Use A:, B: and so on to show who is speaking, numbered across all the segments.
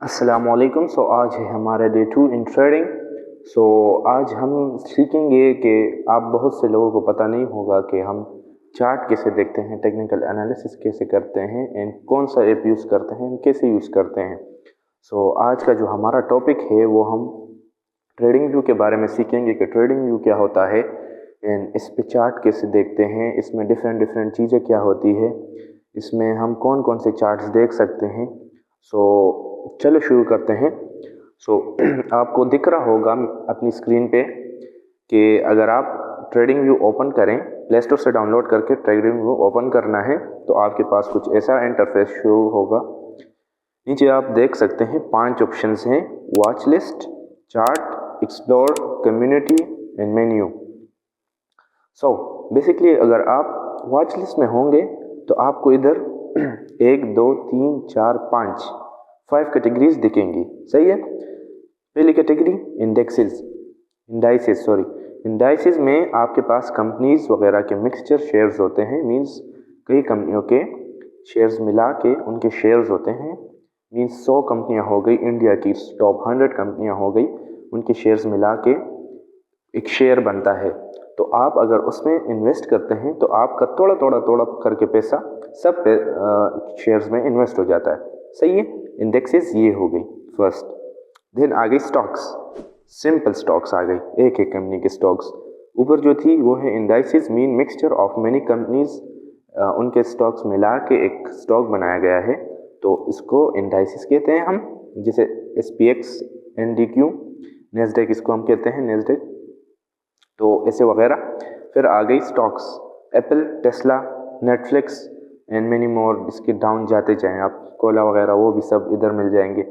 A: अस्सलामुअलैकुम। आज है हमारा डे 2 इन ट्रेडिंग। आज हम सीखेंगे कि आप बहुत से लोगों को पता नहीं होगा कि हम चार्ट कैसे देखते हैं, टेक्निकल एनालिसिस कैसे करते हैं एंड कौन सा ऐप यूज़ करते हैं, कैसे यूज़ करते हैं। आज का जो हमारा टॉपिक है वो हम ट्रेडिंग व्यू के बारे में सीखेंगे कि ट्रेडिंग व्यू क्या होता है एंड इस पे चार्ट कैसे देखते हैं, इसमें डिफरेंट डिफरेंट चीज़ें क्या होती है, इसमें हम कौन कौन से चार्ट्स देख सकते हैं। चलो शुरू करते हैं। आपको दिख रहा होगा अपनी स्क्रीन पे कि अगर आप ट्रेडिंग व्यू ओपन करें, प्ले स्टोर से डाउनलोड करके ट्रेडिंग व्यू ओपन करना है तो आपके पास कुछ ऐसा इंटरफेस शुरू होगा। नीचे आप देख सकते हैं 5 ऑप्शंस हैं: watch list, chart, explore, community and menu. Basically अगर आप वॉच लिस्ट में होंगे तो आपको इधर 1 2 3 4 5 कैटेगरीज दिखेंगी। सही है। पहली कैटेगरी इंडाइसिस में आपके पास कंपनीज वगैरह के मिक्सचर शेयर्स होते हैं। मींस कई कंपनियों के शेयर्स मिला के उनके शेयर्स होते हैं। मींस 100 कंपनियां हो गई, इंडिया की टॉप 100 कंपनियां हो गई, उनके शेयर्स मिला के एक शेयर बनता है। तो आप अगर उसमें इन्वेस्ट करते हैं तो आपका थोड़ा थोड़ा थोड़ा करके पैसा सब शेयर्स में इन्वेस्ट हो जाता है। सही है। इंडेक्सेस ये हो गई फर्स्ट। देन आ गई स्टॉक्स, सिंपल स्टॉक्स आ गई, एक एक कंपनी के स्टॉक्स। ऊपर जो थी वो है indices, mean mixture of many companies, उनके स्टॉक्स मिला के एक स्टॉक बनाया गया है तो इसको इंडाइसिस कहते हैं हम। जैसे SPX, NDQ, नेस्डेक, इसको हम कहते हैं नेस्डेक। तो ऐसे वगैरह। फिर आ गई stocks, Apple, Tesla, Netflix and many more. इसके डाउन जाते जाएं आप, कोला वगैरह वो भी सब इधर मिल जाएंगे।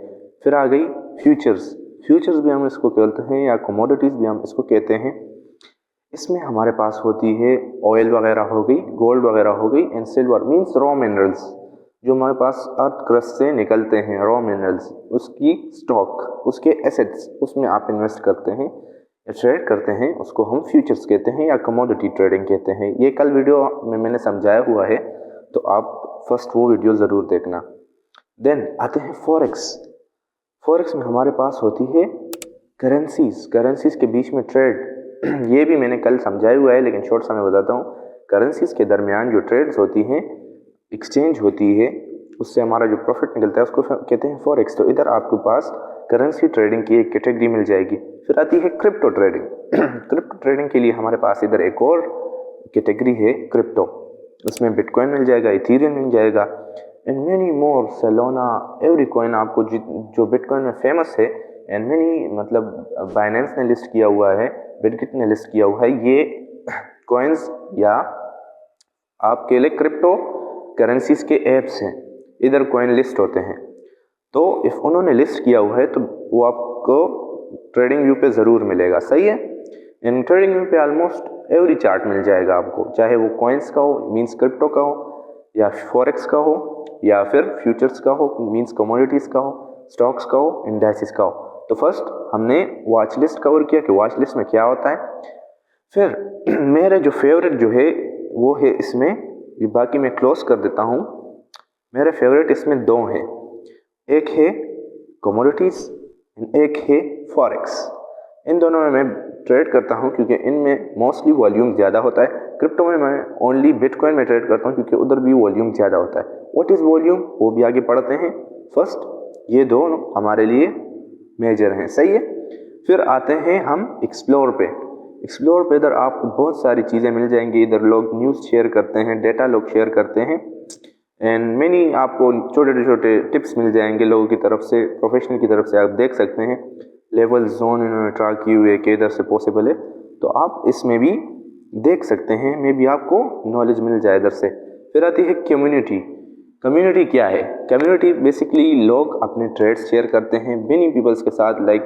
A: फिर आ गई फ्यूचर्स भी हम इसको कहते हैं या कमोडिटीज़ भी हम इसको कहते हैं। इसमें हमारे पास होती है ऑयल वगैरह हो गई, गोल्ड वगैरह हो गई and silver, means raw minerals जो हमारे पास अर्थ क्रस्ट से निकलते हैं, रॉ मिनरल्स, उसकी स्टॉक, उसके एसेट्स, उसमें आप इन्वेस्ट करते हैं या ट्रेड करते हैं, उसको हम फ्यूचर्स कहते हैं या कमोडिटी ट्रेडिंग कहते हैं। ये कल वीडियो में मैंने समझाया हुआ है तो आप फर्स्ट वो वीडियो ज़रूर देखना। देन आते हैं फॉरेक्स में हमारे पास होती है करेंसीज के बीच में ट्रेड। ये भी मैंने कल समझाया हुआ है लेकिन शॉर्ट सा मैं बताता हूँ। करेंसीज के दरमियान जो ट्रेड्स होती हैं, एक्सचेंज होती है, उससे हमारा जो प्रॉफिट निकलता है उसको कहते हैं फॉरेक्स। तो इधर आपके पास करेंसी ट्रेडिंग की एक कैटेगरी मिल जाएगी। फिर आती है क्रिप्टो ट्रेडिंग। क्रिप्टो ट्रेडिंग के लिए हमारे पास इधर एक और कैटेगरी है क्रिप्टो। उसमें बिटकॉइन मिल जाएगा, इथीरियम मिल जाएगा and many more, Solana, every coin आपको जो बिटकॉइन में फेमस है एंड मेनी, मतलब बाइनेंस ने लिस्ट किया हुआ है, बिटगिट ने लिस्ट किया हुआ है, ये कॉइन्स या आपके लिए क्रिप्टो करेंसीज के एप्स हैं। इधर कॉइन लिस्ट होते हैं। तो इफ उन्होंने लिस्ट किया हुआ है तो वो आपको ट्रेडिंग व्यू पे ज़रूर मिलेगा। सही है। इन ट्रेडिंग व्यू पे ऑलमोस्ट एवरी चार्ट मिल जाएगा आपको, चाहे वो कॉइन्स का हो, मींस क्रिप्टो का हो, या फॉरेक्स का हो, या फिर फ्यूचर्स का हो, मींस कमोडिटीज़ का हो, स्टॉक्स का हो, इंडाइसिस का हो। तो फर्स्ट हमने वॉच लिस्ट कवर किया कि वॉच लिस्ट में क्या होता है। फिर मेरे जो फेवरेट जो है वो है इसमें, ये बाकी मैं क्लोज कर देता हूँ। मेरे फेवरेट इसमें 2 हैं, एक है कमोडिटीज़, एक है फॉरेक्स। इन दोनों में मैं ट्रेड करता हूं क्योंकि इनमें मोस्टली वॉल्यूम ज़्यादा होता है। क्रिप्टो में मैं ओनली बिटकॉइन में ट्रेड करता हूं क्योंकि उधर भी वॉल्यूम ज़्यादा होता है। व्हाट इज़ वॉल्यूम, वो भी आगे पढ़ते हैं। फर्स्ट ये दोनों हमारे लिए मेजर हैं। सही है। फिर आते हैं हम एक्सप्लोर पे इधर आपको बहुत सारी चीज़ें मिल जाएंगी। इधर लोग न्यूज़ शेयर करते हैं, डेटा लोग शेयर करते हैं एंड मेनी आपको छोटे छोटे टिप्स मिल जाएंगे लोगों की तरफ से, प्रोफेशनल की तरफ से। आप देख सकते हैं लेवल जोन इन्होंने ट्रैक किए हुए कि इधर से पॉसिबल है, तो आप इसमें भी देख सकते हैं, मे भी आपको नॉलेज मिल जाए इधर से। फिर आती है कम्युनिटी क्या है? कम्युनिटी बेसिकली लोग अपने ट्रेड्स शेयर करते हैं मेनी पीपल्स के साथ। लाइक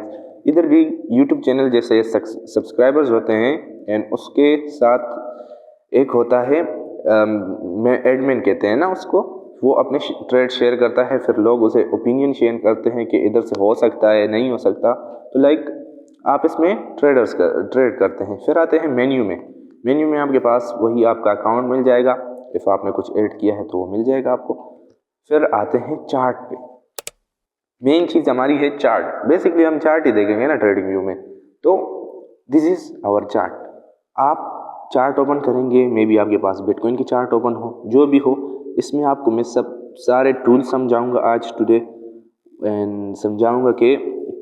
A: इधर भी यूट्यूब चैनल जैसे सब्सक्राइबर्स होते हैं एंड उसके साथ एक होता है में एडमिन कहते हैं ना उसको, वो अपने ट्रेड शेयर करता है। फिर लोग उसे ओपिनियन शेयर करते हैं कि इधर से हो सकता है, नहीं हो सकता। तो लाइक आप इसमें ट्रेड करते हैं। फिर आते हैं मेन्यू में आपके पास वही आपका अकाउंट मिल जाएगा। इफ़ आपने कुछ ऐड किया है तो वो मिल जाएगा आपको। फिर आते हैं चार्ट पे। मेन चीज़ हमारी है चार्ट। बेसिकली हम चार्ट ही देखेंगे ना ट्रेडिंग व्यू में। तो दिस इज़ आवर चार्ट। आप चार्ट ओपन करेंगे, मे बी आपके पास बिटकॉइन की चार्ट ओपन हो, जो भी हो, इसमें आपको मैं सब सारे टूल्स समझाऊंगा आज टुडे, एंड समझाऊंगा कि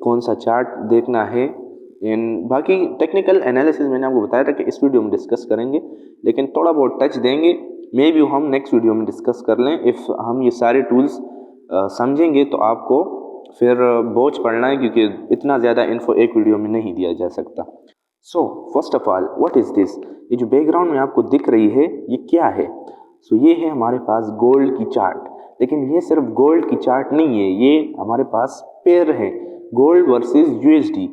A: कौन सा चार्ट देखना है। एंड बाकी टेक्निकल एनालिसिस मैंने आपको बताया था कि इस वीडियो में डिस्कस करेंगे, लेकिन थोड़ा बहुत टच देंगे, मे बी हम नेक्स्ट वीडियो में डिस्कस कर लें। इफ़ हम ये सारे टूल्स समझेंगे तो आपको फिर बोझ पड़ना है, क्योंकि इतना ज़्यादा इन्फो एक वीडियो में नहीं दिया जा सकता। So first of all what is this? ये जो बैकग्राउंड में आपको दिख रही है ये क्या है? सो ये है हमारे पास गोल्ड की चार्ट। लेकिन ये सिर्फ गोल्ड की चार्ट नहीं है, ये हमारे पास पेयर है, gold versus USD.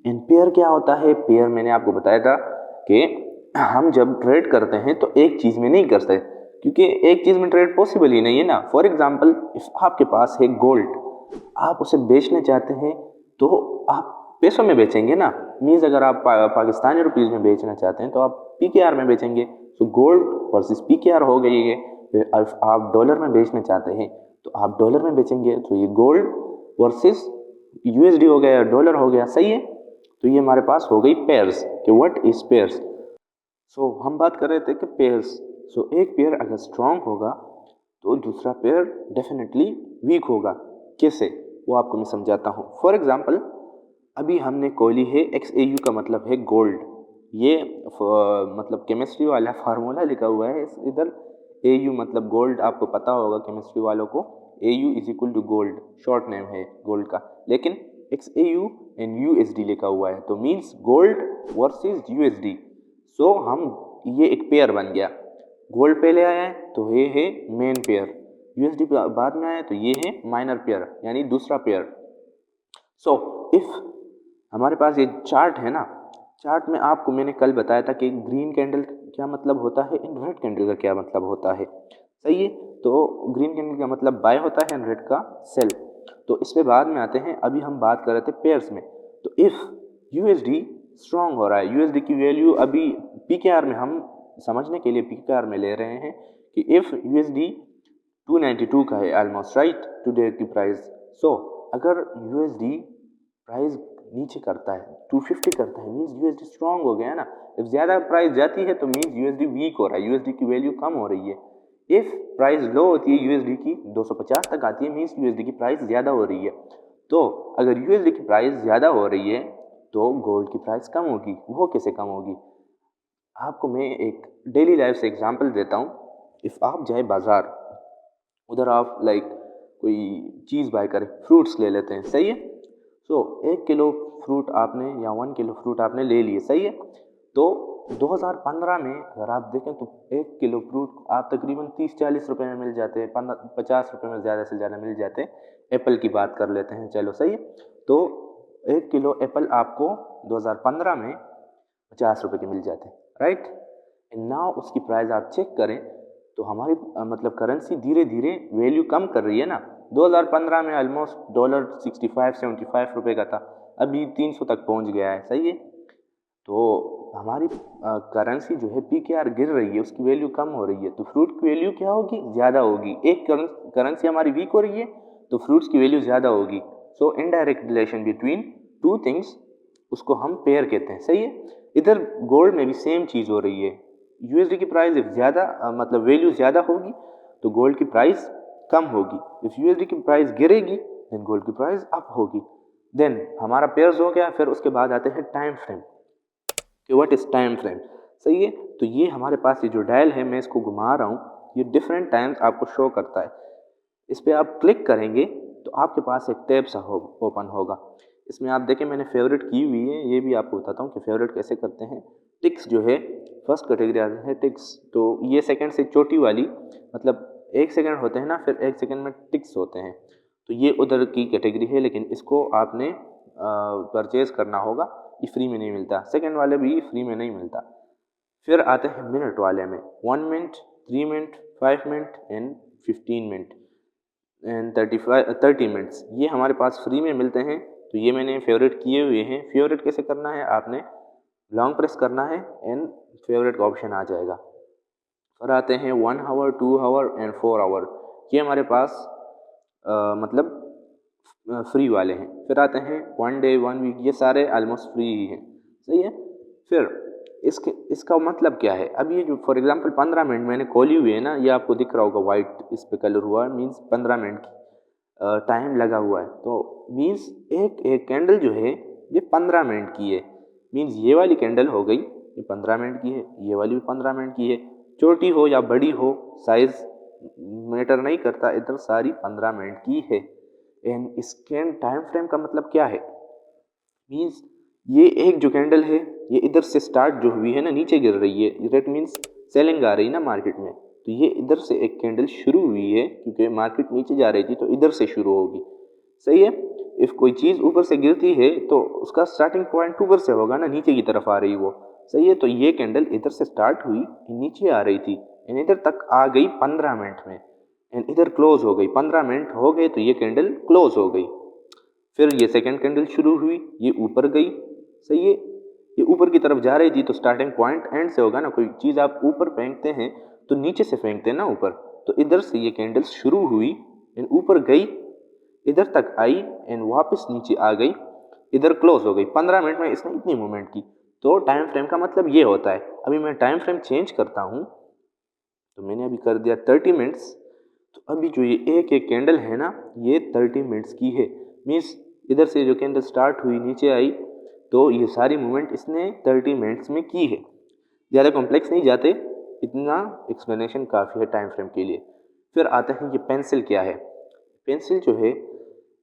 A: And pair क्या होता है? पेयर मैंने आपको बताया था कि हम जब ट्रेड करते हैं तो एक चीज़ में नहीं करते, क्योंकि एक चीज़ में ट्रेड पॉसिबल ही नहीं है ना। फॉर एग्जाम्पल, इफ आपके पास है गोल्ड, आप उसे बेचना चाहते हैं तो आप पैसों में बेचेंगे ना। मीन्स अगर आप पाकिस्तानी रुपीज़ में बेचना चाहते हैं तो आप पीकेआर में बेचेंगे। तो गोल्ड वर्सेस पीकेआर हो गई है। फिर आप डॉलर में बेचना चाहते हैं तो आप डॉलर में बेचेंगे, तो ये गोल्ड वर्सेस यूएसडी हो गया, डॉलर हो गया, सही है। तो ये हमारे पास हो गई पेयर्स, कि व्हाट इज पेयर्स। सो हम बात कर रहे थे कि पेयर्स। सो एक पेयर अगर स्ट्रांग होगा तो दूसरा पेयर डेफिनेटली वीक होगा। कैसे, वो आपको मैं समझाता हूँ। फॉर एग्जाम्पल, अभी हमने कोयली है, XAU का मतलब है गोल्ड। ये मतलब केमिस्ट्री वाला फार्मूला लिखा हुआ है इधर। AU मतलब गोल्ड, आपको पता होगा केमिस्ट्री वालों को, AU is equal to gold, short name है गोल्ड का। लेकिन XAU एंड USD लिखा हुआ है, तो means gold versus USD। So हम ये एक पेयर बन गया। गोल्ड पहले आया है तो ये है मेन पेयर, USD बाद में आया तो ये है माइनर पेयर, यानी दूसरा पेयर। सो इफ हमारे पास ये चार्ट है ना, चार्ट में आपको मैंने कल बताया था कि ग्रीन कैंडल क्या मतलब होता है एंड रेड कैंडल का क्या मतलब होता है, सही है। तो ग्रीन कैंडल का मतलब बाय होता है एंड रेड का सेल। तो इस पे बाद में आते हैं, अभी हम बात कर रहे थे पेयर्स में। तो इफ यूएसडी स्ट्रांग हो रहा है, यूएसडी की वैल्यू अभी पीकेआर में, हम समझने के लिए पीकेआर में ले रहे हैं कि इफ यूएसडी 292 का है ऑलमोस्ट, राइट, टुडे की प्राइस। सो अगर यूएसडी प्राइस नीचे करता है, 250 करता है, मीन्स यूएसडी स्ट्रांग हो गया ना। इफ ज़्यादा प्राइस जाती है तो मीन्स यूएसडी वीक हो रहा है, यूएसडी की वैल्यू कम हो रही है। इफ प्राइस लो होती है यूएसडी की, 250 तक आती है, मीन्स यूएसडी की प्राइस ज़्यादा हो रही है। तो अगर यूएसडी की प्राइस ज़्यादा हो रही है तो गोल्ड की प्राइस कम होगी। वो कैसे कम होगी? आपको मैं एक डेली लाइफ से एग्जांपल देता हूँ। इफ़ आप जाए बाज़ार, उधर आप लाइक कोई चीज़ बाय करें, फ्रूट्स ले लेते हैं, सही है। सो 1 किलो फ्रूट आपने या 1 किलो फ्रूट आपने ले लिए, सही है। तो 2015 में अगर आप देखें तो 1 किलो फ्रूट आप तकरीबन 30-40 रुपए में मिल जाते हैं, 50 रुपए में ज़्यादा से ज़्यादा मिल जाते हैं। एप्पल की बात कर लेते हैं, चलो सही है। तो 1 किलो एप्पल आपको 2015 में 50 रुपए के मिल जाते हैं, राइट। एंड नाउ उसकी प्राइस आप चेक करें तो हमारी मतलब करेंसी धीरे धीरे वैल्यू कम कर रही है ना। 2015 में ऑलमोस्ट डॉलर 65-75 रुपए का था, अभी 300 तक पहुंच गया है, सही है। तो हमारी करेंसी जो है पीकेआर गिर रही है, उसकी वैल्यू कम हो रही है, तो फ्रूट की वैल्यू क्या होगी? ज़्यादा होगी। एक करेंसी हमारी वीक हो रही है तो फ्रूट्स की वैल्यू ज़्यादा होगी। सो indirect relation between two things, उसको हम पेयर कहते हैं, सही है। इधर गोल्ड में भी सेम चीज़ हो रही है। यूएसडी की प्राइस इफ ज़्यादा मतलब वैल्यू ज़्यादा होगी तो गोल्ड की प्राइस कम होगी। इफ यूएसडी की प्राइस गिरेगी देन गोल्ड की प्राइस अप होगी। देन हमारा पेयर्स हो गया। फिर उसके बाद आते हैं टाइम फ्रेम, कि व्हाट इज टाइम फ्रेम, सही है। तो ये हमारे पास ये जो डायल है, मैं इसको घुमा रहा हूँ, ये डिफरेंट टाइम्स आपको शो करता है। इस पर आप क्लिक करेंगे तो आपके पास एक टैब सा ओपन होगा। इसमें आप देखें मैंने फेवरेट की हुई है, ये भी आपको बताता हूँ कि फेवरेट कैसे करते हैं। टिक्स जो है फर्स्ट कैटेगरी आती है टिक्स, तो ये सेकंड से छोटी वाली, मतलब 1 सेकंड होते हैं ना, फिर 1 सेकंड में टिक्स होते हैं, तो ये उधर की कैटेगरी है। लेकिन इसको आपने परचेज करना होगा, ये फ्री में नहीं मिलता। सेकंड वाले भी फ्री में नहीं मिलता। फिर आते हैं मिनट वाले में, 1 minute, 3 minute, 5 minute and 15 minute and 30 minutes, ये हमारे पास फ्री में मिलते हैं। तो ये मैंने फेवरेट किए हुए हैं। फेवरेट कैसे करना है? आपने लॉन्ग प्रेस करना है एंड फेवरेट का ऑप्शन आ जाएगा। फिर आते हैं 1 आवर, 2 आवर एंड 4 आवर। ये हमारे पास मतलब फ्री वाले हैं। फिर आते हैं 1 डे 1 वीक, ये सारे ऑलमोस्ट फ्री ही हैं, सही है। फिर इसका मतलब क्या है, अब ये जो फॉर एग्जांपल 15 मिनट मैंने खोली हुई है ना, ये आपको दिख रहा होगा वाइट इस पे कलर हुआ है, मीन्स 15 मिनट की टाइम लगा हुआ है। तो मीन्स एक एक कैंडल जो है ये 15 मिनट की है। मीन्स ये वाली कैंडल हो गई ये 15 मिनट की है, ये वाली भी 15 मिनट की है। छोटी हो या बड़ी हो साइज मैटर नहीं करता, इधर सारी 15 मिनट की है। एंड इसके टाइम फ्रेम का मतलब क्या है, मीन्स ये एक जो कैंडल है ये इधर से स्टार्ट जो हुई है ना, नीचे गिर रही है, दैट मीन्स सेलिंग आ रही है ना मार्केट में, तो ये इधर से एक कैंडल शुरू हुई है, क्योंकि मार्केट नीचे जा रही थी तो इधर से शुरू होगी, सही है। इफ कोई चीज़ ऊपर से गिरती है तो उसका स्टार्टिंग पॉइंट ऊपर से होगा ना, नीचे की तरफ आ रही वो, सही है। तो ये कैंडल इधर से स्टार्ट हुई, नीचे आ रही थी, एंड इधर तक आ गई 15 मिनट में, एंड इधर क्लोज हो गई। 15 मिनट हो गए तो ये कैंडल क्लोज हो गई। फिर ये सेकंड कैंडल शुरू हुई, ये ऊपर गई, सही है। ये ऊपर की तरफ जा रही थी, तो स्टार्टिंग पॉइंट एंड से होगा ना, कोई चीज़ आप ऊपर फेंकते हैं तो नीचे से फेंकते हैं ना ऊपर, तो इधर से ये कैंडल शुरू हुई एंड ऊपर गई, इधर तक आई एंड वापस नीचे आ गई, इधर क्लोज हो गई। 15 मिनट में इसने इतनी मूवमेंट की। तो टाइम फ्रेम का मतलब ये होता है। अभी मैं टाइम फ्रेम चेंज करता हूँ, तो मैंने अभी कर दिया 30 मिनट्स। तो अभी जो ये एक एक कैंडल है ना, ये 30 मिनट्स की है। मीन्स इधर से जो कैंडल स्टार्ट हुई नीचे आई, तो ये सारी मूवमेंट इसने 30 मिनट्स में की है। ज़्यादा कॉम्प्लेक्स नहीं जाते, इतना एक्सप्लेनेशन काफ़ी है टाइम फ्रेम के लिए। फिर आते हैं ये पेंसिल क्या है। पेंसिल जो है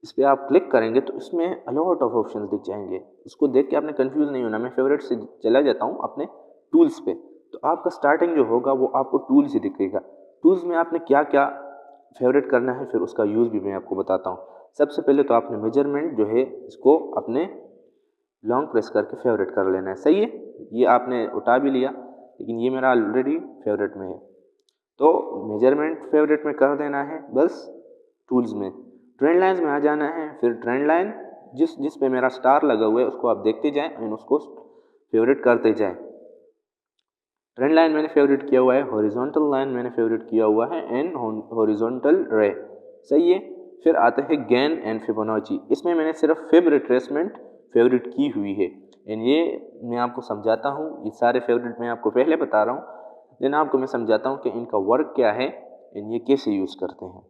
A: इस पर आप क्लिक करेंगे तो इसमें अलॉट ऑफ ऑप्शंस दिख जाएंगे। उसको देख के आपने कंफ्यूज नहीं होना। मैं फेवरेट से चला जाता हूँ अपने टूल्स पे, तो आपका स्टार्टिंग जो होगा वो आपको टूल्स ही दिखेगा। टूल्स में आपने क्या क्या फेवरेट करना है, फिर उसका यूज़ भी मैं आपको बताता हूँ। सबसे पहले तो आपने मेजरमेंट जो है इसको अपने लॉन्ग प्रेस करके फेवरेट कर लेना है, सही है। ये आपने उठा भी लिया, लेकिन ये मेरा ऑलरेडी फेवरेट में है, तो मेजरमेंट फेवरेट में कर देना है बस। टूल्स में ट्रेंड लाइन्स में आ जाना है। फिर ट्रेंड लाइन जिस पे मेरा स्टार लगा हुआ है उसको आप देखते जाएं एंड उसको फेवरेट करते जाएं। ट्रेंड लाइन मैंने फेवरेट किया हुआ है, हॉरिजॉन्टल लाइन मैंने फेवरेट किया हुआ है, एंड हॉरिजॉन्टल रे, सही है। फिर आता है गैन एंड फिबोनाची। इसमें मैंने सिर्फ फिब रिट्रेसमेंट फेवरेट की हुई है, एंड ये मैं आपको समझाता हूँ। ये सारे फेवरेट मैं आपको पहले बता रहा हूँ, देन आपको मैं समझाता हूँ कि इनका वर्क क्या है एंड ये कैसे यूज़ करते हैं।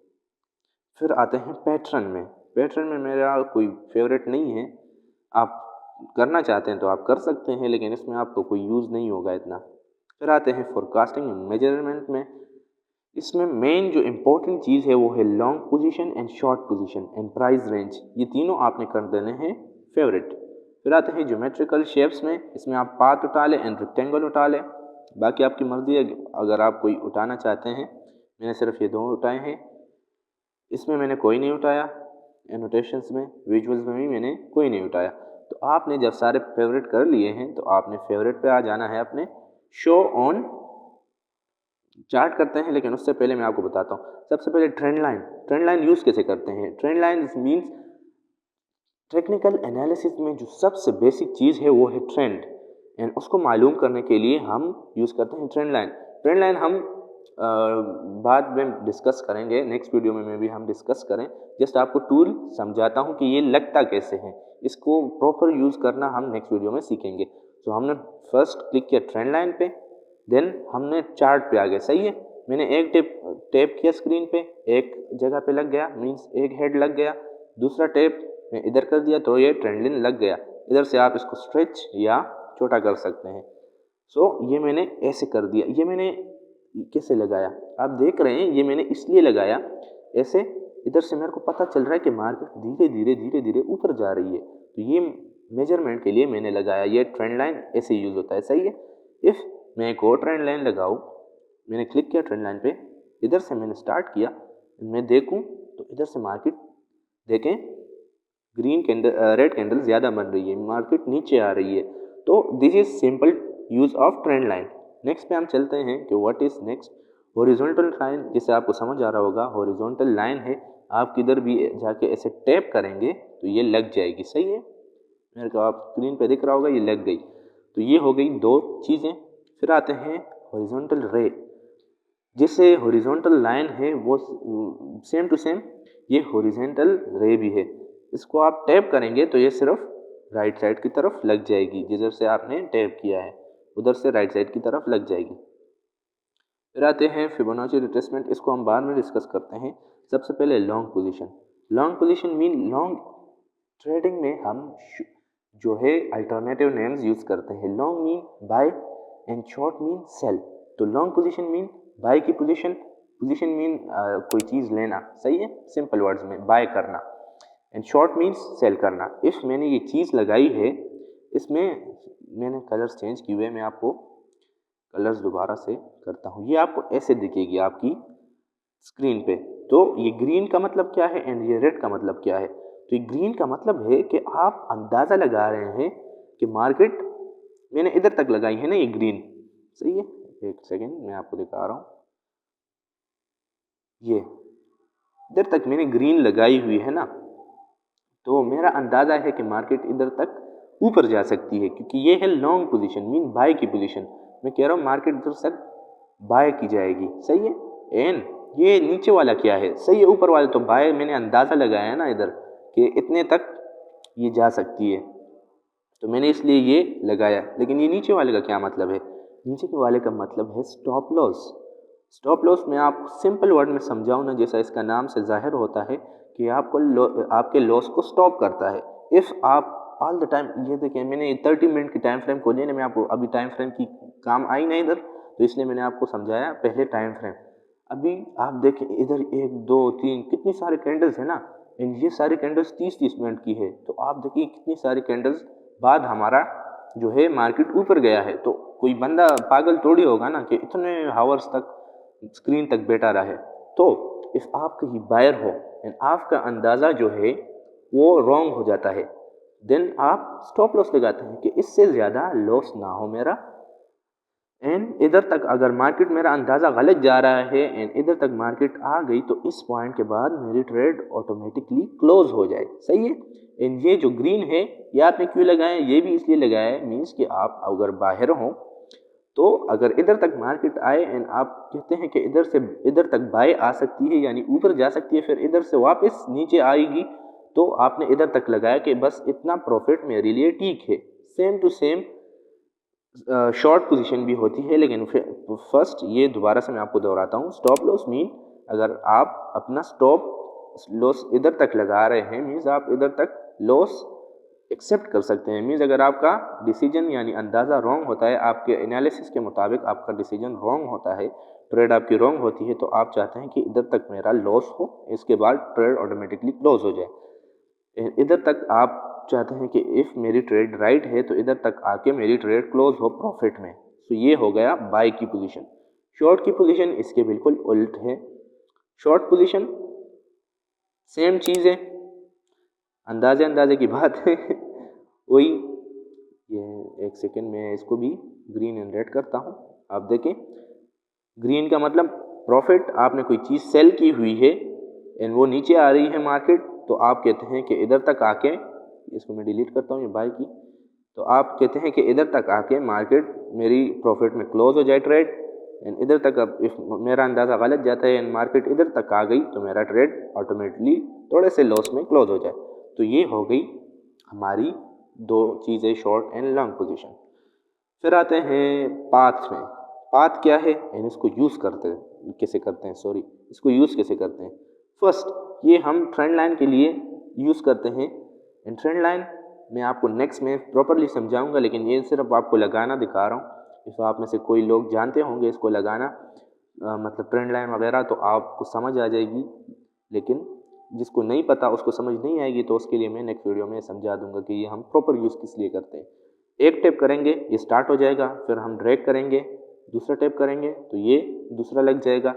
A: फिर आते हैं पैटर्न में। पैटर्न में मेरा कोई फेवरेट नहीं है, आप करना चाहते हैं तो आप कर सकते हैं, लेकिन इसमें आपको कोई यूज़ नहीं होगा इतना। फिर आते हैं फोरकास्टिंग एंड मेजरमेंट में। इसमें मेन जो इम्पोर्टेंट चीज़ है वो है long position and short position and price range. ये तीनों आपने कर देने हैं फेवरेट। फिर आते हैं ज्योमेट्रिकल शेप्स में। इसमें आप पाथ उठा लें एंड रेक्टेंगल उठा लें, बाकी आपकी मर्जी है अगर आप कोई उठाना चाहते हैं। मैंने सिर्फ ये दो उठाए हैं, इसमें मैंने कोई नहीं उठाया। एनोटेशंस में, विजुअल्स में भी मैंने कोई नहीं उठाया। तो आपने जब सारे फेवरेट कर लिए हैं तो आपने फेवरेट पे आ जाना है अपने शो ऑन। चार्ट करते हैं, लेकिन उससे पहले मैं आपको बताता हूँ। सबसे पहले trend line. Trend line use कैसे करते हैं? Trend line means technical analysis में जो सबसे बेसिक चीज़ है वो है ट्रेंड, एंड उसको मालूम करने के लिए हम यूज़ करते हैं ट्रेंड लाइन। ट्रेंड लाइन हम बाद में डिस्कस करेंगे, नेक्स्ट वीडियो में भी हम डिस्कस करें। जस्ट आपको टूल समझाता हूँ कि ये लगता कैसे है, इसको प्रॉपर यूज़ करना हम नेक्स्ट वीडियो में सीखेंगे। तो हमने फर्स्ट क्लिक किया ट्रेंड लाइन पे, देन हमने चार्ट पे आ गए, सही है। मैंने एक टैप किया स्क्रीन पे, एक जगह पे लग गया, मीन्स एक हेड लग गया। दूसरा टैप मैं इधर कर दिया तो ये ट्रेंड लाइन लग गया। इधर से आप इसको स्ट्रेच या छोटा कर सकते हैं। सो ये मैंने ऐसे कर दिया। ये मैंने कैसे लगाया आप देख रहे हैं, ये मैंने इसलिए लगाया ऐसे, इधर से मेरे को पता चल रहा है कि मार्केट धीरे धीरे ऊपर जा रही है, तो ये मेजरमेंट के लिए मैंने लगाया। ये ट्रेंड लाइन ऐसे यूज़ होता है, सही है। इफ़ मैं एक और ट्रेंड लाइन लगाऊँ, मैंने क्लिक किया ट्रेंड लाइन पे, इधर से मैंने स्टार्ट किया, मैं देखूँ तो इधर से मार्केट देखें ग्रीन कैंडल, रेड कैंडल ज़्यादा बन रही है, मार्केट नीचे आ रही है। तो this is simple use of trend line. Next पे हम चलते हैं कि what is next horizontal line. जैसे आपको समझ आ रहा होगा, हॉरिजॉन्टल लाइन है, आप किधर भी जाके ऐसे टैप करेंगे तो ये लग जाएगी, सही है। मेरे को आप स्क्रीन पे दिख रहा होगा, ये लग गई। तो ये हो गई दो चीज़ें। फिर आते हैं हॉरिजॉन्टल रे। जैसे हॉरिजॉन्टल लाइन है वो सेम टू सेम ये हॉरिजॉन्टल रे भी है। इसको आप टैप करेंगे तो ये सिर्फ राइट साइड की तरफ लग जाएगी, जिधर से आपने टैप किया है उधर से राइट साइड की तरफ लग जाएगी। फिर आते हैं फिबोनाची रिट्रेसमेंट, इसको हम बाद में डिस्कस करते हैं। सबसे पहले long position. Long position mean long trading में हम जो है अल्टरनेटिव नेम्स यूज करते हैं। Long mean buy and short mean sell. तो लॉन्ग पोजीशन मीन बाय की पोजीशन, पोजीशन मीन कोई चीज़ लेना, सही है, सिंपल वर्ड्स में बाय करना, एंड शॉर्ट मीन्स सेल करना। इफ़ मैंने ये चीज़ लगाई है, इसमें मैंने कलर्स चेंज किए हुए, मैं आपको कलर्स दोबारा से करता हूँ। ये आपको ऐसे दिखेगी आपकी स्क्रीन पे। तो ये ग्रीन का मतलब क्या है एंड ये रेड का मतलब क्या है? तो ये ग्रीन का मतलब है कि आप अंदाज़ा लगा रहे हैं कि मार्केट, मैंने इधर तक लगाई है ना ये ग्रीन, सही है। एक सेकेंड मैं आपको दिखा रहा हूँ, ये इधर तक मैंने ग्रीन लगाई हुई है ना, तो मेरा अंदाज़ा है कि मार्केट इधर तक ऊपर जा सकती है, क्योंकि ये है लॉन्ग पोजीशन मीन बाय की पोजीशन। मैं कह रहा हूँ मार्केट इधर तक बाय की जाएगी, सही है। एंड ये नीचे वाला क्या है? सही है, ऊपर वाला तो बाय मैंने अंदाज़ा लगाया है ना इधर कि इतने तक ये जा सकती है, तो मैंने इसलिए ये लगाया। लेकिन ये नीचे वाले का क्या मतलब है? नीचे के वाले का मतलब है स्टॉप लॉस। स्टॉप लॉस मैं आपको सिंपल वर्ड में समझाऊँ ना, जैसा इसका नाम से जाहिर होता है कि आपको आपके लॉस को स्टॉप करता है। इफ़ आप ऑल द टाइम, ये देखिए मैंने 30 मिनट की टाइम फ्रेम को लेने में आपको अभी टाइम फ्रेम की काम आई ना इधर, तो इसलिए मैंने आपको समझाया पहले टाइम फ्रेम। अभी आप देखें इधर 1 2 3 कितनी सारे कैंडल्स है ना, एंड ये सारी कैंडल्स 30-30 मिनट की है। तो आप देखिए कितनी सारी कैंडल्स बाद हमारा जो है मार्केट ऊपर गया है। तो कोई बंदा पागल थोड़ी होगा ना कि इतने हावर्स तक स्क्रीन तक बैठा रहे। तो इफ़ आप कहीं बायर हो एंड आपका अंदाज़ा जो है वो रॉन्ग हो जाता है, देन आप स्टॉप लॉस लगाते हैं कि इससे ज़्यादा लॉस ना हो मेरा। एंड इधर तक अगर मार्केट मेरा अंदाज़ा गलत जा रहा है एंड इधर तक मार्केट आ गई, तो इस पॉइंट के बाद मेरी ट्रेड ऑटोमेटिकली क्लोज हो जाए, सही है। एंड ये जो ग्रीन है ये आपने क्यों लगाया है? ये भी इसलिए लगाया है मीन्स कि आप अगर बाहर हो, तो अगर इधर तक मार्केट आए एंड आप कहते हैं कि इधर से इधर तक बाय आ सकती है यानी ऊपर जा सकती है, फिर इधर से वापस नीचे आएगी, तो आपने इधर तक लगाया कि बस इतना प्रॉफिट मेरे लिए ठीक है। Same to same short position भी होती है, लेकिन फर्स्ट ये दोबारा से मैं आपको दोहराता हूँ, स्टॉप लॉस मीन अगर आप अपना स्टॉप लॉस इधर तक लगा रहे हैं मीन्स आप इधर तक लॉस एक्सेप्ट कर सकते हैं। मीन्स अगर आपका डिसीजन यानी अंदाज़ा रॉन्ग होता है, आपके एनालिसिस के मुताबिक आपका डिसीजन रॉन्ग होता है, ट्रेड आपकी रॉन्ग होती है, तो आप चाहते हैं कि इधर तक मेरा लॉस हो, इसके बाद ट्रेड ऑटोमेटिकली क्लोज हो जाए। इधर तक आप चाहते हैं कि इफ़ मेरी ट्रेड राइट है तो इधर तक आके मेरी ट्रेड क्लोज हो प्रॉफिट में। तो ये हो गया बाय की पोजीशन। शॉर्ट की पोजीशन इसके बिल्कुल उल्ट है। शॉर्ट पोजीशन सेम चीज़ है, अंदाजे की बात है वही। ये एक सेकेंड में इसको भी ग्रीन एंड रेड करता हूँ। आप देखें ग्रीन का मतलब प्रॉफिट, आपने कोई चीज़ सेल की हुई है एंड वो नीचे आ रही है मार्केट, तो आप कहते हैं कि इधर तक आके, इसको मैं डिलीट करता हूँ ये बाय की, तो आप कहते हैं कि इधर तक आके मार्केट मेरी प्रॉफिट में क्लोज हो जाए ट्रेड। एंड इधर तक अब इफ मेरा अंदाज़ा गलत जाता है एंड मार्केट इधर तक आ गई, तो मेरा ट्रेड ऑटोमेटिकली थोड़े से लॉस में क्लोज हो जाए। तो ये हो गई हमारी दो चीज़ें, शॉर्ट एंड लॉन्ग पोजीशन। फिर आते हैं पाथ में। पाथ क्या है एंड इसको यूज़ कैसे करते हैं, इसको यूज़ कैसे करते हैं। फर्स्ट ये हम ट्रेंड लाइन के लिए यूज़ करते हैं, एंड ट्रेंड लाइन मैं आपको नेक्स्ट में प्रॉपरली समझाऊंगा, लेकिन ये सिर्फ आपको लगाना दिखा रहा हूँ। इस आप में से कोई लोग जानते होंगे इसको लगाना, मतलब ट्रेंड लाइन वगैरह, तो आपको समझ आ जाएगी। लेकिन जिसको नहीं पता, उसको समझ नहीं आएगी, तो उसके लिए मैं नेक्स्ट वीडियो में समझा दूंगा कि ये हम प्रॉपर यूज़ किस लिए करते हैं। एक टैप करेंगे ये स्टार्ट हो जाएगा, फिर हम ड्रैग करेंगे, दूसरा टैप करेंगे तो ये दूसरा लग जाएगा,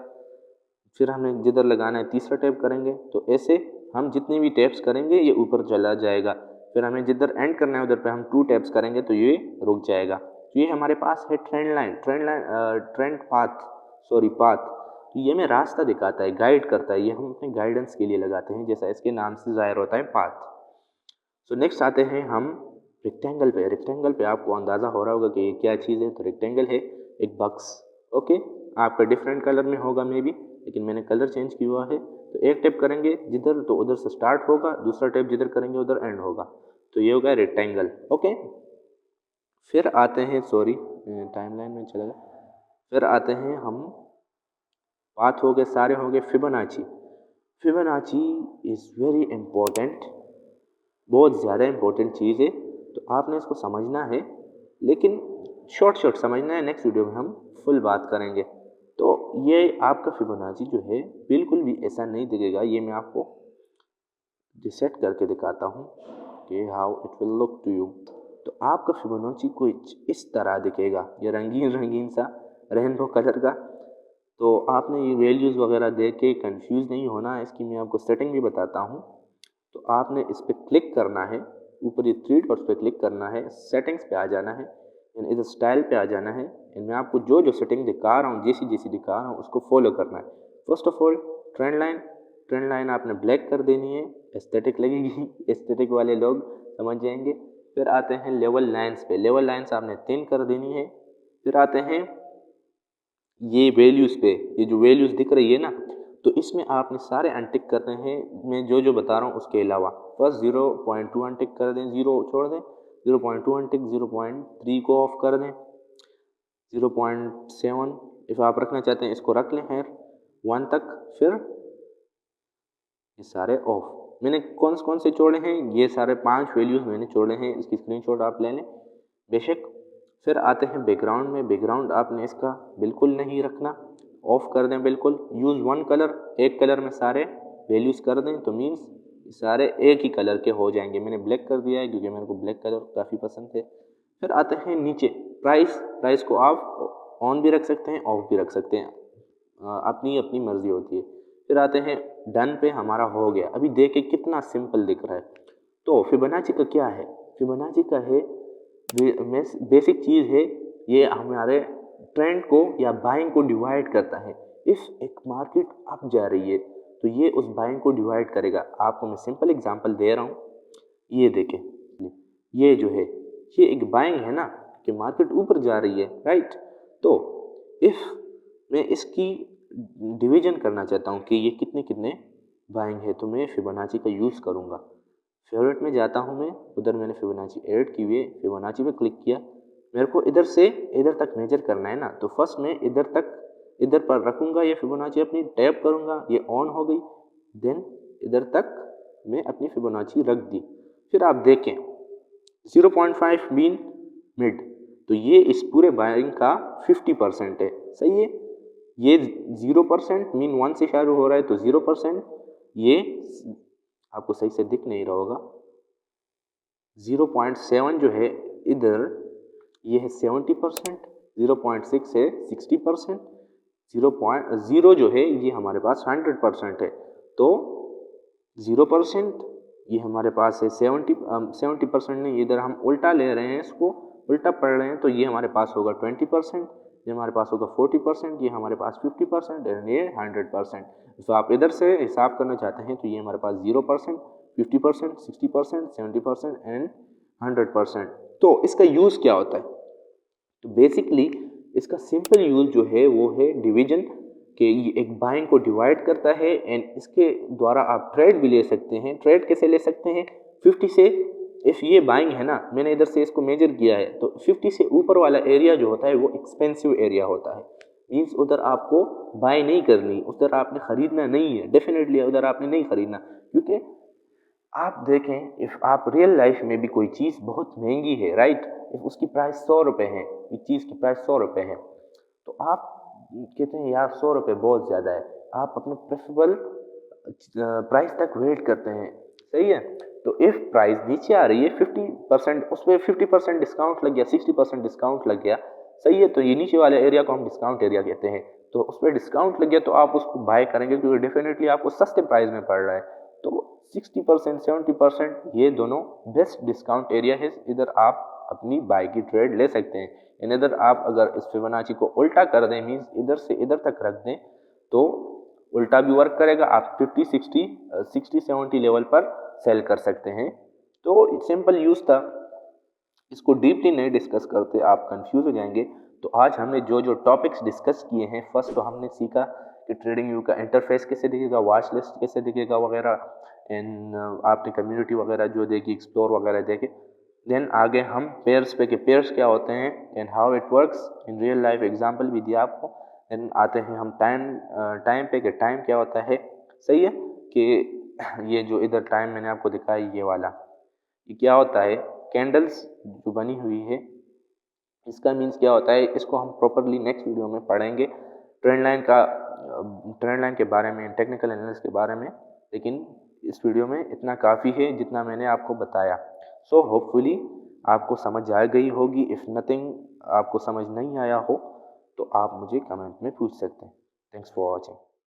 A: फिर हमें जिधर लगाना है तीसरा टैप करेंगे, तो ऐसे हम जितने भी टैप्स करेंगे ये ऊपर चला जाएगा। फिर हमें जिधर एंड करना है उधर पे हम 2 टैप्स करेंगे तो ये रुक जाएगा। तो ये हमारे पास है ट्रेंड पाथ। तो ये हमें रास्ता दिखाता है, गाइड करता है, ये हम अपने गाइडेंस के लिए लगाते हैं, जैसा इसके नाम से ज़ाहिर होता है पाथ। सो नेक्स्ट आते हैं हम रेक्टेंगल पे। रेक्टेंगल पे आपको अंदाज़ा हो रहा होगा कि ये क्या चीज़ है। तो रेक्टेंगल है एक बॉक्स, ओके, आपका डिफरेंट कलर में होगा मे बी, लेकिन मैंने कलर चेंज किया हुआ है। तो एक टैप करेंगे जिधर तो उधर से स्टार्ट होगा, दूसरा टैप जिधर करेंगे उधर एंड होगा, तो ये होगा रेक्टेंगल। ओके, फिर आते हैं, सॉरी टाइमलाइन में चला गया। फिर आते हैं हम, पाथ हो गए, सारे हो गए। Fibonacci, Fibonacci is very important, बहुत ज़्यादा इम्पोर्टेंट चीज़ है। तो आपने इसको समझना है, लेकिन शॉर्ट समझना है। नेक्स्ट वीडियो में हम फुल बात करेंगे। तो ये आपका फिबोनाची जो है बिल्कुल भी ऐसा नहीं दिखेगा। ये मैं आपको रिसेट करके दिखाता हूँ कि how it will look to you. तो आपका फिबोनाची कुछ इस तरह दिखेगा, ये रंगीन रंगीन सा रेनबो कलर का। तो आपने ये वैल्यूज़ वगैरह देख के कंफ्यूज नहीं होना, इसकी मैं आपको सेटिंग भी बताता हूँ। तो आपने इस पर क्लिक करना है, ऊपर ये थ्री डॉट्स पे क्लिक करना है, सेटिंग्स पे आ जाना है, इधर स्टाइल पे आ जाना है। मैं आपको जो जो सेटिंग दिखा रहा हूँ, जैसी दिखा रहा हूँ, उसको फॉलो करना है। First of all trend line आपने ब्लैक कर देनी है, एस्थेटिक लगेगी, एस्थेटिक वाले लोग समझ जाएंगे। फिर आते हैं लेवल लाइन्स पे, लेवल लाइन्स आपने 3 कर देनी है। फिर आते हैं ये वैल्यूज़ पे, ये जो वैल्यूज़ दिख रही है ना, तो इसमें आपने सारे अनटिक करने हैं, मैं जो जो बता रहा हूँ उसके अलावा। फर्स्ट 0.2 अनटिक कर दें, 0 छोड़ दें, 0.2 अनटिक, 0.3 को ऑफ कर दें, 0.7 इफ आप रखना चाहते हैं इसको रख लें, खैर 1 तक। फिर ये सारे ऑफ। मैंने कौन से छोड़े हैं, ये सारे 5 वैल्यूज़ मैंने छोड़े हैं, इसकी स्क्रीनशॉट आप ले लें बेशक। फिर आते हैं बैकग्राउंड में, बैकग्राउंड आपने इसका बिल्कुल नहीं रखना, ऑफ कर दें बिल्कुल। यूज़ 1 कलर, एक कलर में सारे वैल्यूज़ कर दें, तो मीन्स सारे एक ही कलर के हो जाएंगे। मैंने ब्लैक कर दिया है क्योंकि मेरे को ब्लैक कलर काफ़ी पसंद है। फिर आते हैं नीचे प्राइस को आप ऑन भी रख सकते हैं, ऑफ भी रख सकते हैं, अपनी अपनी मर्जी होती है। फिर आते हैं डन पे, हमारा हो गया। अभी देखें कितना सिंपल दिख रहा है। तो फिबोनाची का क्या है, फिबोनाची का है बेसिक चीज़ है, ये हमारे ट्रेंड को या बाइंग को डिवाइड करता है। इफ़ एक मार्केट अप जा रही है तो ये उस बाइंग को डिवाइड करेगा। आपको मैं सिंपल एग्जांपल दे रहा हूँ, ये देखें, ये जो है ये एक बाइंग है ना, कि मार्केट ऊपर जा रही है, राइट। तो इफ़ मैं इसकी डिवीजन करना चाहता हूँ कि ये कितने कितने बाइंग है, तो मैं फिबोनाची का यूज़ करूँगा। फेवरेट में जाता हूँ मैं, उधर मैंने फिबोनाची ऐड की हुई है, फिबोनाची पे क्लिक किया। मेरे को इधर से इधर तक मेजर करना है ना, तो फर्स्ट मैं इधर पर रखूँगा ये फिबोनाची, अपनी टैप करूँगा, ये ऑन हो गई। देन इधर तक मैं अपनी फिबोनाची रख दी। फिर आप देखें 0.5 मीन मिड, तो ये इस पूरे बाइंग का 50% है, सही है। ये 0% मीन 1 से शुरू हो रहा है तो 0%, ये आपको सही से दिख नहीं रहा होगा। 0.7 जो है इधर, ये है 70%, 0.6 है 60%, 0.0 जो है ये हमारे पास 100% है। तो 0% ये हमारे पास है 70% नहीं, इधर हम उल्टा ले रहे हैं, इसको उल्टा पढ़ रहे हैं, तो ये हमारे पास होगा 20%, ये हमारे पास होगा 40%, ये हमारे पास 50% एंड ये 100%। तो आप इधर से हिसाब करना चाहते हैं तो ये हमारे पास 0%, 50%, 60%, 70% एंड 100%। तो इसका यूज़ क्या होता है, तो बेसिकली इसका सिंपल यूज़ जो है वो है डिवीजन, कि ये एक बाइंग को डिवाइड करता है एंड इसके द्वारा आप ट्रेड भी ले सकते हैं। ट्रेड कैसे ले सकते हैं, 50 से, इफ़ ये बाइंग है ना, मैंने इधर से इसको मेजर किया है, तो 50 से ऊपर वाला एरिया जो होता है वो एक्सपेंसिव एरिया होता है। मीन्स उधर आपको बाय नहीं करनी, उधर आपने ख़रीदना नहीं है, डेफिनेटली उधर आपने नहीं ख़रीदना। क्योंकि आप देखें, इफ़ आप रियल लाइफ में भी कोई चीज़ बहुत महंगी है, राइट, इफ़ उसकी प्राइस 100 रुपये है, एक चीज़ की प्राइस 100 रुपये है, तो आप कहते हैं यार 100 रुपये बहुत ज़्यादा है, आप अपने प्रेफरेबल प्राइस तक वेट करते हैं, सही है। तो इफ़ प्राइस नीचे आ रही है 50%, उस पर 50% डिस्काउंट लग गया, 60% डिस्काउंट लग गया, सही है, तो ये नीचे वाले एरिया को हम डिस्काउंट एरिया कहते हैं। तो उस पर डिस्काउंट लग गया तो आप उसको बाय करेंगे क्योंकि डेफिनेटली आपको सस्ते प्राइस में पड़ रहा है। तो 60%, 70% ये दोनों बेस्ट डिस्काउंट एरिया है, इधर आप अपनी बाय की ट्रेड ले सकते हैं। इन इधर आप अगर इस फिबोनाची को उल्टा कर दें, मीन्स इधर से इधर तक रख दें, तो उल्टा भी वर्क करेगा, आप 50, 60, 70 लेवल पर सेल कर सकते हैं। तो सिंपल यूज़ था, इसको डीपली नहीं डिस्कस करते, आप कंफ्यूज हो जाएंगे। तो आज हमने जो जो टॉपिक्स डिस्कस किए हैं, फर्स्ट तो हमने सीखा कि ट्रेडिंग व्यू का इंटरफेस कैसे दिखेगा, वॉच लिस्ट कैसे दिखेगा वगैरह, एंड आपने कम्युनिटी वगैरह जो देखी, एक्सप्लोर वगैरह देखे। देन आगे हम पेयर्स पे कि पेयर्स क्या होते हैं and how it works in real life, example भी दिया आपको। देन आते हैं हम टाइम पे कि टाइम क्या होता है। सही है कि ये जो इधर टाइम मैंने आपको दिखाया ये वाला, ये क्या होता है, कैंडल्स जो बनी हुई है इसका मीन्स क्या होता है, इसको हम प्रॉपरली नेक्स्ट वीडियो में पढ़ेंगे ट्रेंड लाइन के बारे में, टेक्निकल एनालिसिस के बारे में। लेकिन इस वीडियो में इतना काफ़ी है जितना मैंने आपको बताया। सो होपफुली आपको समझ आ गई होगी। इफ़ नथिंग आपको समझ नहीं आया हो तो आप मुझे कमेंट में पूछ सकते हैं। Thanks for watching.